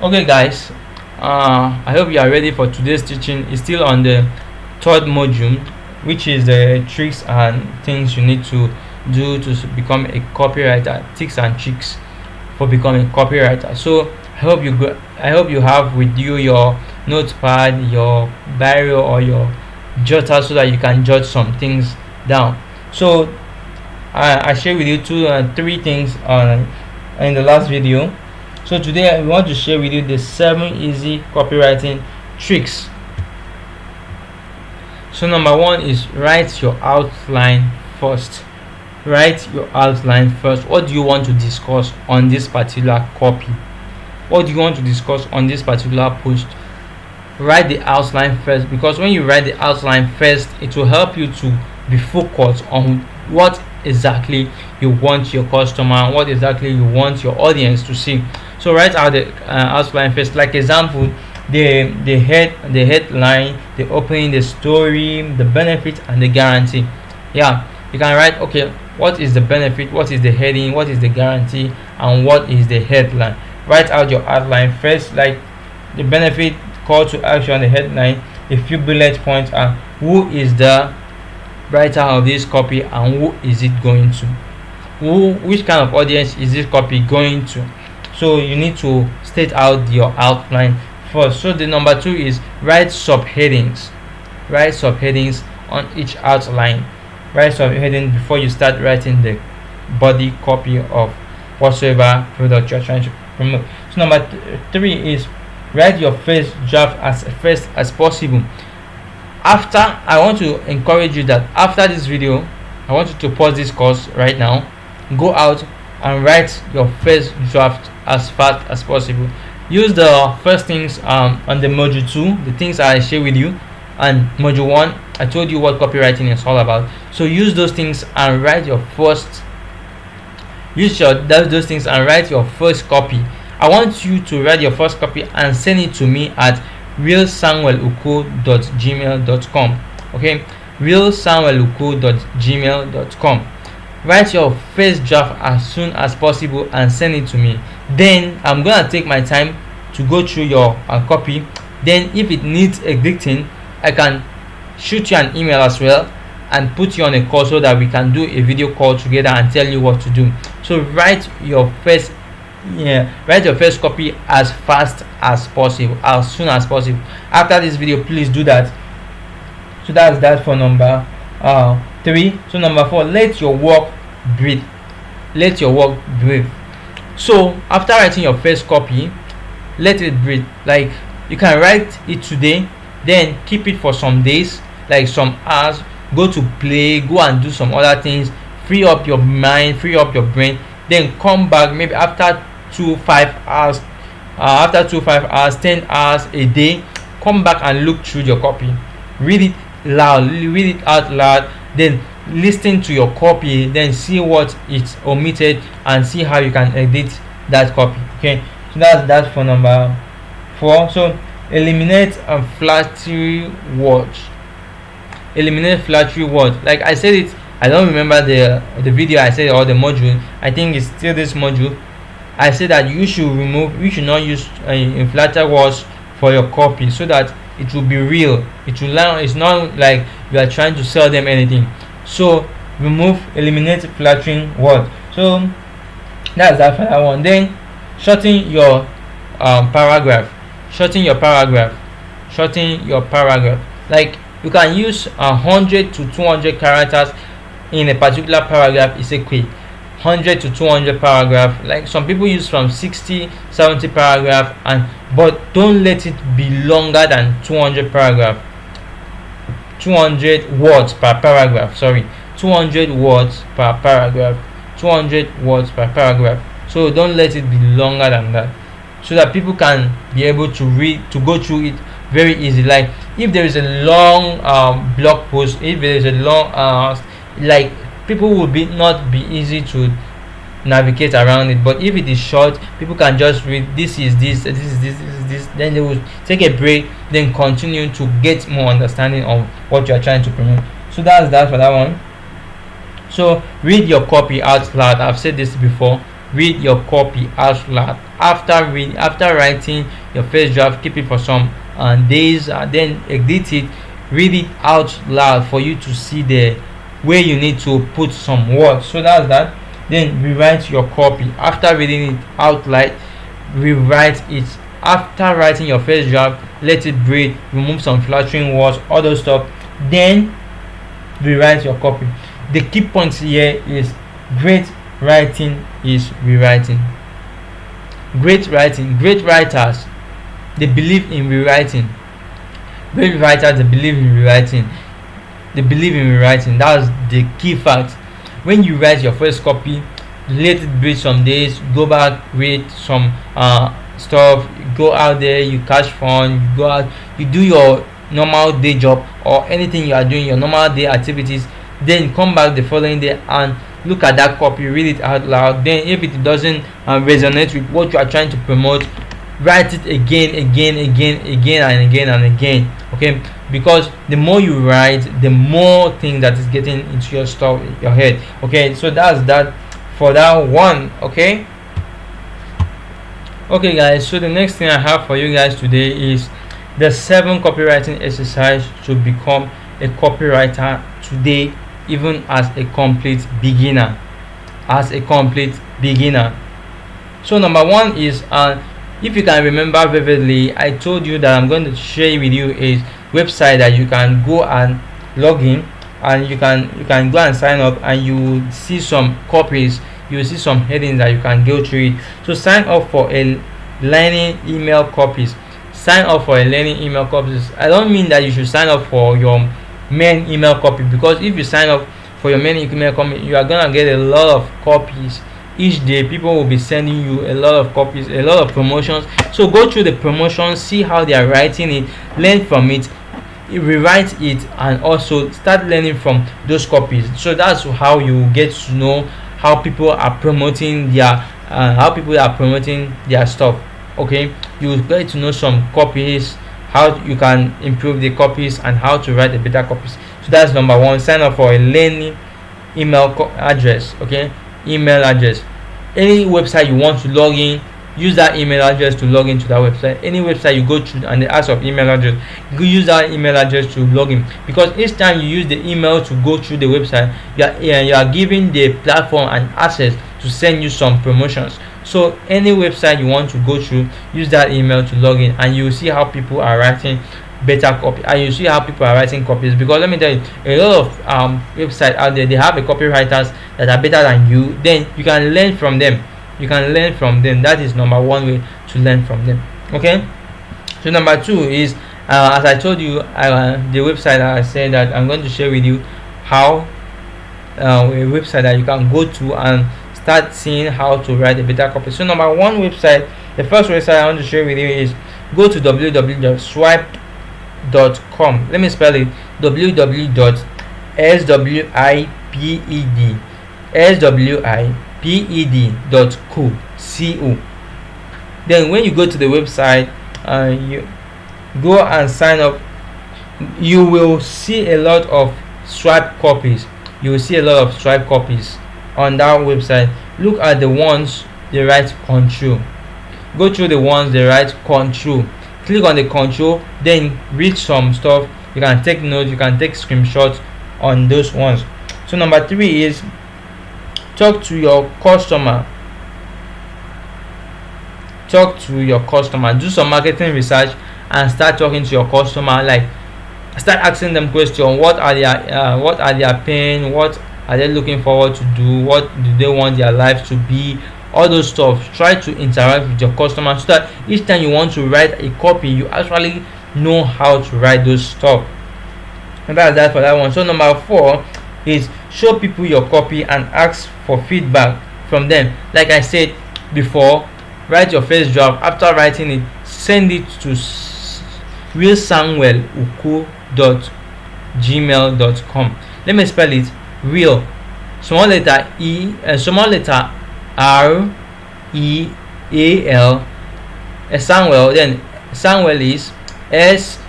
Okay guys, I hope you are ready for today's teaching. It's still on the third module, which is the tricks and things you need to do to become a copywriter, tips and tricks for becoming a copywriter. So I hope you have with you your notepad, your biro or your jotter so that you can jot some things down. So I share with you three things in the last video. So today I want to share with you the 7 easy copywriting tricks. So number 1 is write your outline first. Write your outline first. What do you want to discuss on this particular copy? What do you want to discuss on this particular post? Write the outline first, because when you write the outline first, it will help you to be focused on what exactly you want your customer, what exactly you want your audience to see. So write out the outline first. Like example, the headline, the opening, the story, the benefit, and the guarantee. Yeah, you can write, okay, what is the benefit, what is the heading, what is the guarantee, and what is the headline. Write out your outline first, like the benefit, call to action, the headline, a few bullet points, and who is the writer of this copy and who is it going to, which kind of audience is this copy going to. So you need to state out your outline first. So the number 2 is write subheadings. Write subheadings on each outline. Write subheadings before you start writing the body copy of whatsoever product you're trying to promote. So number 3 is write your first draft as fast as possible. I want to encourage you that after this video, I want you to pause this course right now, go out and write your first draft as fast as possible. Use the first things on the module 2, the things I share with you, and module 1 I told you what copywriting is all about. So use those things and write your first those things and write your first copy. I want you to write your first copy and send it to me at realsamueluko.gmail.com. okay, realsamueluko.gmail.com. Write your first draft as soon as possible and send it to me. Then I'm gonna take my time to go through your copy. Then if it needs editing, I can shoot you an email as well and put you on a call so that we can do a video call together and tell you what to do. So write your first copy as fast as possible, as soon as possible. After this video, please do that. So that's that for number 3. So number 4, let your work breathe. Let your work breathe. So after writing your first copy, let it breathe. Like you can write it today, then keep it for some days, like some hours, go to play, go and do some other things, free up your mind, free up your brain, then come back maybe after 2-5 hours, 10 hours a day, come back and look through your copy, read it out loud, then listen to your copy, then see what is omitted and see how you can edit that copy. Okay, so that's that for number 4. So eliminate flattery words. Eliminate flattery words. Like I said it, I don't remember the video I said or the module. I think it's still this module. I said that you should not use flattery words for your copy so that it will be real. It's not like you are trying to sell them anything. So eliminate flattering words. So that's that for that one. Then shorten your paragraph. Shorten your paragraph. Like you can use 100 to 200 characters in a particular paragraph. Is quick. 100 to 200 paragraph. Like some people use from 60-70 paragraph, but don't let it be longer than 200 paragraph. 200 words per paragraph. 200 words per paragraph. 200 words per paragraph. So don't let it be longer than that, so that people can be able to go through it very easy. Like if there is a long blog post, if there is a long like people will not be easy to navigate around it. But if it is short, people can just read this is this, then they will take a break, then continue to get more understanding of what you are trying to promote. So that's that for that one. So read your copy out loud. I've said this before. read your copy out loud. After writing your first draft, keep it for some days, then edit it, read it out loud for you to see the where you need to put some words. So that's that. Then rewrite your copy. After reading it out loud, rewrite it. After writing your first draft, let it breathe, remove some flattering words, all those stuff, then rewrite your copy. The key points here is great writing is rewriting. Great writers, they believe in rewriting. Great writers, they believe in rewriting. That's the key fact. When you write your first copy, let it breathe some days, go back, read some stuff, go out there, you catch fun, you go out, you do your normal day job or anything you are doing, your normal day activities, then come back the following day and look at that copy, read it out loud. Then if it doesn't resonate with what you are trying to promote, write it again and again. Okay, because the more you write, the more things that is getting into your stuff, your head. Okay, so that's that for that one. Okay, guys, so the next thing I have for you guys today is the 7 copywriting exercise to become a copywriter today, even as a complete beginner. So number 1 is if you can remember vividly, I told you that I'm going to share with you a website that you can go and log in, and you can go and sign up, and you will see some copies, you will see some headings that you can go through it. So sign up for a learning email copies. I don't mean that you should sign up for your main email copy, because if you sign up for your main email copy, you are gonna get a lot of copies each day. People will be sending you a lot of copies, a lot of promotions. So go through the promotions, see how they are writing it, learn from it, rewrite it, and also start learning from those copies. So that's how you get to know how people are promoting their stuff. Okay, you get to know some copies, how you can improve the copies, and how to write a better copies. So that's number 1. Sign up for a learning email address. Okay, email address. Any website you want to log in, use that email address to log into that website. Any website you go to and they ask of email address, you use that email address to log in, because each time you use the email to go through the website, you are giving the platform an access to send you some promotions. So any website you want to go through, use that email to log in, and you will see how people are writing better copy, and you see how people are writing copies. Because let me tell you, a lot of websites out there, they have a copywriters that are better than you. Then you can learn from them. That is number 1 way to learn from them. Okay, so number 2 is as I told you, the website that I said that I'm going to share with you how a website that you can go to and start seeing how to write a better copy. So number 1 website, the first website I want to share with you is go to www.swiped.com. Let me spell it: www.swiped.co. Then when you go to the website, you go and sign up, you will see a lot of swipe copies. On that website. Look at the ones they write control. Go through the ones they write control. Click on the control, then read some stuff. You can take notes, you can take screenshots on those ones. So number 3 is talk to your customer. Do some marketing research and start talking to your customer. Like, start asking them questions. What are their pain? What are they looking forward to do? What do they want their life to be? All those stuff. Try to interact with your customer so that each time you want to write a copy, you actually know how to write those stuff. And that's that for that one. So number 4 is show people your copy and ask for feedback from them. Like I said before, write your first draft. After writing it, send it to realsamueluku.gmail.com. Let me spell it: real, small letter E, small letter R E A L, Samuel. Then Samuel is SAMUEL.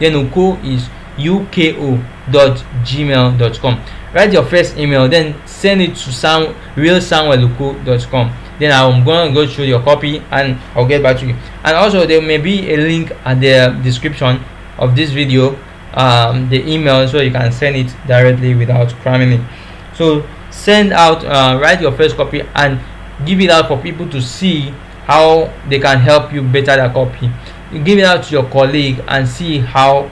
Then Uko is UKO.gmail.com. write your first email, then send it to realsamueluku.com. Then I'm going to go through your copy and I'll get back to you. And also there may be a link at the description of this video, the email, so you can send it directly without cramming it. So send out, write your first copy and give it out for people to see how they can help you better the copy. You give it out to your colleague and see how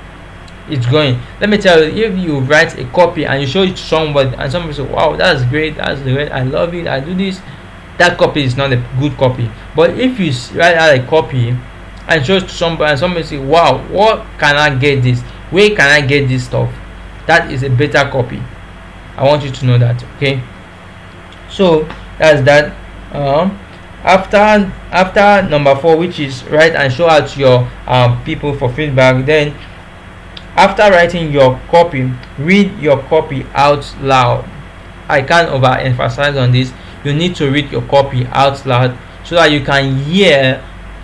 it's going. Let me tell you, if you write a copy and you show it to somebody and somebody says, wow, that's great, I love it, I do this, that copy is not a good copy. But if you write out a copy and show it to somebody and somebody say, wow, what can I get this, where can I get this stuff, that is a better copy. I want you to know that. Okay, so that's that. After number 4, which is write and show out to your people for feedback, then after writing your copy, read your copy out loud. I can't overemphasize on this. You need to read your copy out loud so that you can hear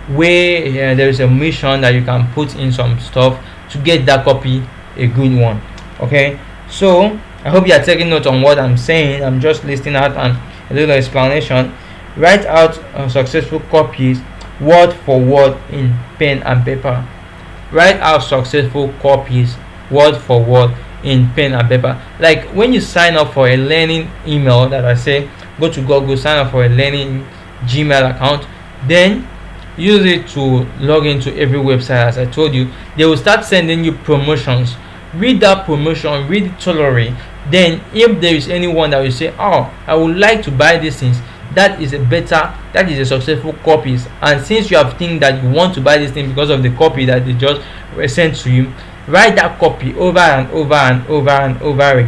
where there is a mission that you can put in some stuff to get that copy a good one. Okay, so I hope you are taking note on what I'm saying. I'm just listing out and a little explanation. Write out successful copies word for word in pen and paper. Write out successful copies word for word in pen and paper. Like when you sign up for a learning email that I say, go to Google, sign up for a learning Gmail account, then use it to log into every website. As I told you, they will start sending you promotions. Read that promotion, read it thoroughly. Then if there is anyone that will say, oh, I would like to buy these things, that is a successful copies. And since you have think that you want to buy this thing because of the copy that they just sent to you, write that copy over and over and over and over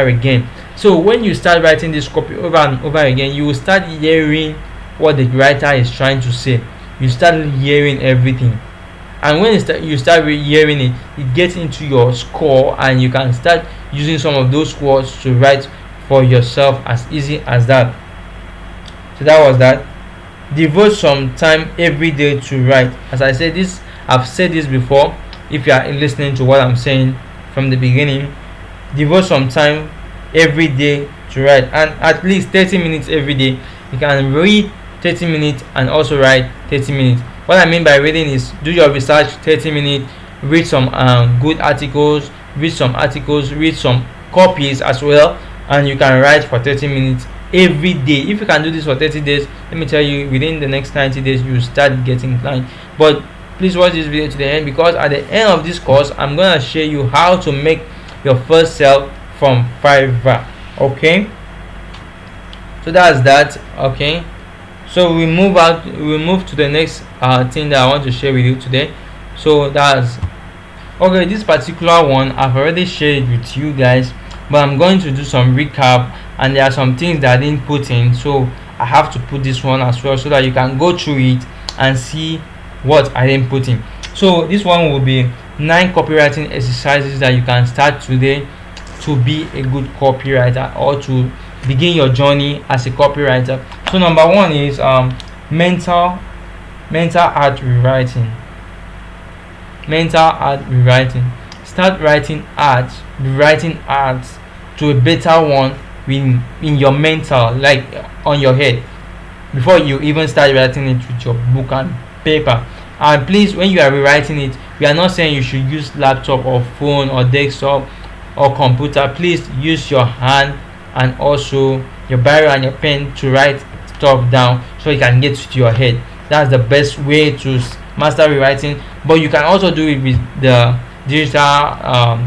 again, so when you start writing this copy over and over again, you will start hearing what the writer is trying to say. You start hearing everything, and when you start hearing it, it gets into your score, and you can start using some of those words to write for yourself, as easy as that. So that was that. Devote some time every day to write. As I said this, I've said this before. If you are listening to what I'm saying from the beginning, devote some time every day to write, and at least 30 minutes every day. You can read 30 minutes and also write 30 minutes. What I mean by reading is do your research 30 minutes, read some good articles, read some copies as well, and you can write for 30 minutes every day. If you can do this for 30 days, let me tell you, within the next 90 days you start getting clients. But please watch this video to the end, because at the end of this course I'm gonna show you how to make your first sale from Fiverr. Okay, so that's that. Okay, so we move to the next thing that I want to share with you today. So that's okay. This particular one I've already shared with you guys, but I'm going to do some recap, and there are some things that I didn't put in, so I have to put this one as well so that you can go through it and see what I didn't put in. So this one will be 9 copywriting exercises that you can start today to be a good copywriter, or to begin your journey as a copywriter. So number 1 is mental art rewriting. Start writing art to a better one in your mental, like on your head, before you even start writing it with your book and paper. And please, when you are rewriting it, we are not saying you should use laptop or phone or desktop or computer. Please use your hand and also your biro and your pen to write stuff down so you can get to your head. That's the best way to master rewriting. But you can also do it with the digital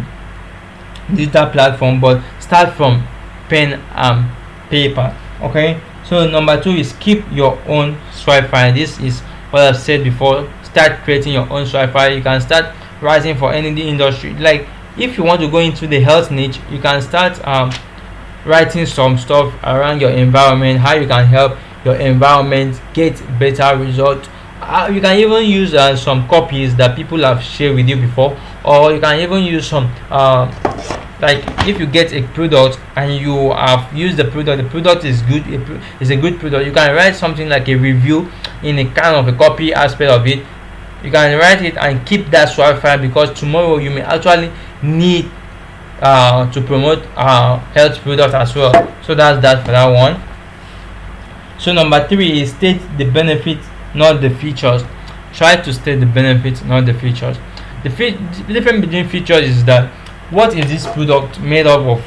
platform, but start from pen and paper. Okay, so number 2 is keep your own swipe file. This is what I've said before. Start creating your own swipe file. You can start writing for any industry. Like if you want to go into the health niche, you can start writing some stuff around your environment, how you can help your environment get better results. You can even use some copies that people have shared with you before, or you can even use some like if you get a product and you have used the product is good, it's a good product, you can write something like a review in a kind of a copy aspect of it. You can write it and keep that swipe file, because tomorrow you may actually need to promote health products as well. So that's that for that one. So number 3 is state the benefits, not the features. Try to state the benefits, not the features. The difference between features is that what is this product made up of?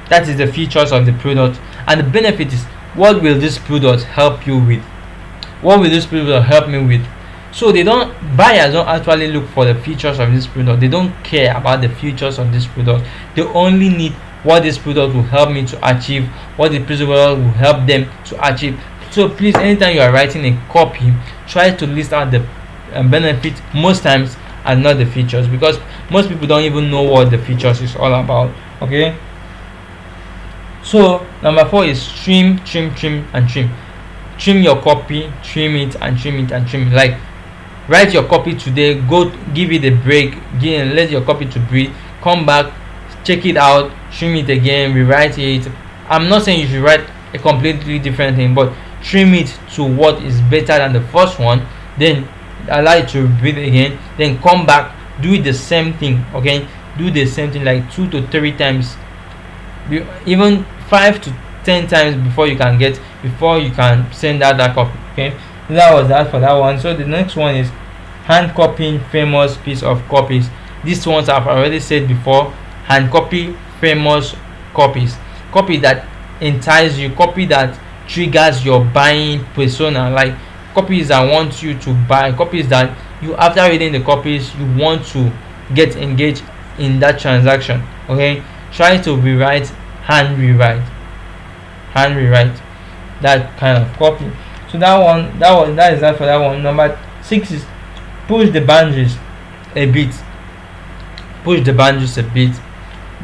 That is the features of the product. And the benefit is what will this product help you with? What will this product help me with? So buyers don't actually look for the features of this product. They don't care about the features of this product. They only need what this product will help me to achieve, what the product will help them to achieve. So please, anytime you are writing a copy, try to list out the benefits most times and not the features, because most people don't even know what the features is all about. Okay. So number 4 is trim, and trim. Trim your copy, trim it and trim it and trim it. Like, write your copy today, go give it a break, let your copy to breathe, come back, check it out, trim it again, rewrite it. I'm not saying you should write a completely different thing, but trim it to what is better than the first one, then allow it to breathe again, then come back, do it the same thing. Okay, do the same thing like 2 to 3 times, even 5 to 10 times before you can send out that copy. Okay, that was that for that one. So the next one is hand copying famous piece of copies. These ones I've already said before. Hand copy famous copies, copy that entice you, copy that triggers your buying persona, like copies that want you to buy, copies that you, after reading the copies, you want to get engaged in that transaction. Okay, try to hand rewrite that kind of copy. So that is that for that one. Number 6 is push the boundaries a bit.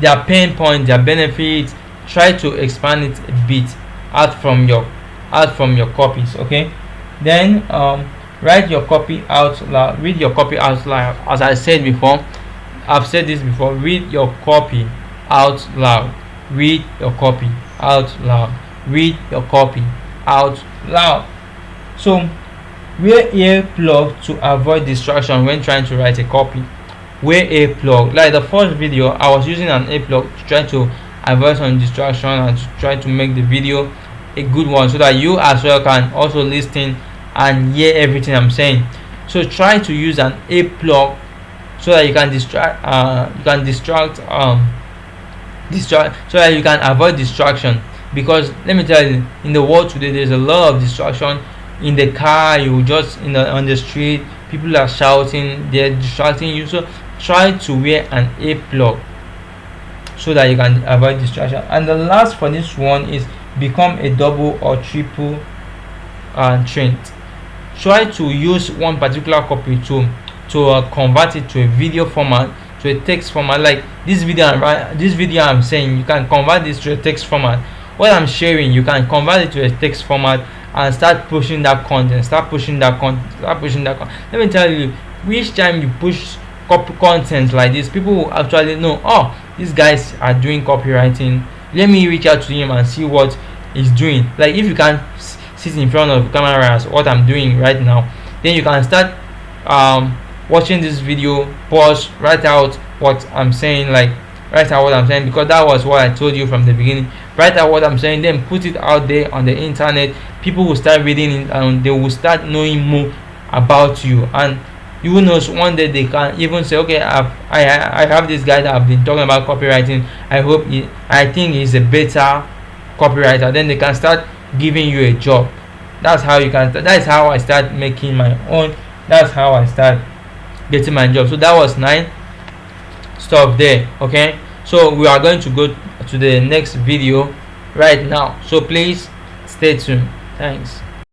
Their pain point, their benefits, try to expand it a bit out from your copies. Okay, then write your copy out loud, read your copy out loud. As I said before, I've said this before, read your copy out loud. Read your copy out loud. Read your copy out loud. So wear earplug to avoid distraction when trying to write a copy. Wear earplug. Like the first video, I was using an earplug to try to avoid some distraction and to try to make the video a good one, so that you as well can also listen and hear everything I'm saying. So try to use an earplug so that you can so that you can avoid distraction. Because let me tell you, in the world today, there's a lot of distraction. In the car, you just on the street, people are shouting, they're distracting you. So try to wear an earplug so that you can avoid distraction. And the last for this one is become a double or triple trend. Try to use one particular copy to convert it to a video format, to a text format. Like this video I'm saying, you can convert this to a text format. What I'm sharing, you can convert it to a text format and start pushing that content. Let me tell you, each time you push copy content like this, people will actually know, oh, these guys are doing copywriting, let me reach out to him and see what he's doing. Like if you can sit in front of the camera as what I'm doing right now, then you can start watching this video, pause, write out what I'm saying, because that was what I told you from the beginning. Write out what I'm saying, then put it out there on the internet. People will start reading it and they will start knowing more about you, and you will know one day they can even say, okay, I have this guy that I've been talking about copywriting, I think he's a better copywriter. Then they can start giving you a job. That's how I start making my own. That's how I start getting my job. So that was 9 stuff there. Okay, so we are going to go to the next video right now, so please stay tuned. Thanks.